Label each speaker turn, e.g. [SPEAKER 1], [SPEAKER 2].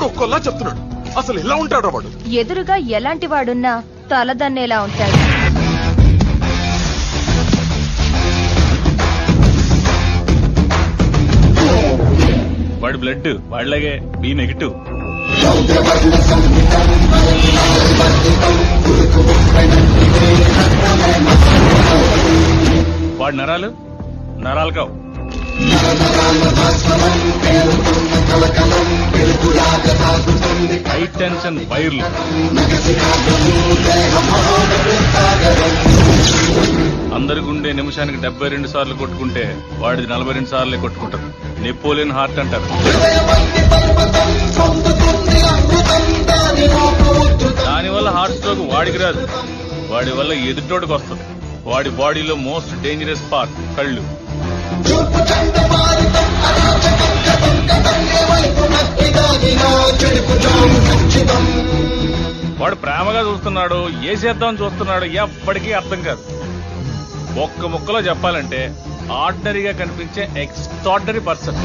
[SPEAKER 1] ఒక్కోలా చెప్తున్నాడు. అసలు ఎలా ఉంటాడు వాడు?
[SPEAKER 2] ఎదురుగా ఎలాంటి వాడున్నా తలదన్నేలా ఉంటాడు.
[SPEAKER 3] వాడి బ్లడ్ వాళ్ళగే బి నెగిటివ్. వాడి నరాలు నరాలు కావు. హై టెన్షన్ వైర్లు. అందరి గుండె నిమిషానికి 72 సార్లు కొట్టుకుంటే వాడిది 42 సార్లే కొట్టుకుంటారు. నెపోలియన్ హార్ట్ అంటారు. దానివల్ల హార్ట్ స్ట్రోక్ వాడికి రాదు, వాడి వల్ల ఎదుటోడికి వస్తుంది. వాడి బాడీలో మోస్ట్ డేంజరస్ పార్ట్ కళ్ళు. వాడు ప్రేమగా చూస్తున్నాడు, ఏ చేద్దామని చూస్తున్నాడు ఎప్పటికీ అర్థం కాదు. ఒక్క ముక్కలో చెప్పాలంటే ఆర్డినరీగా కనిపించే ఎక్స్ట్రాడినరీ పర్సన్.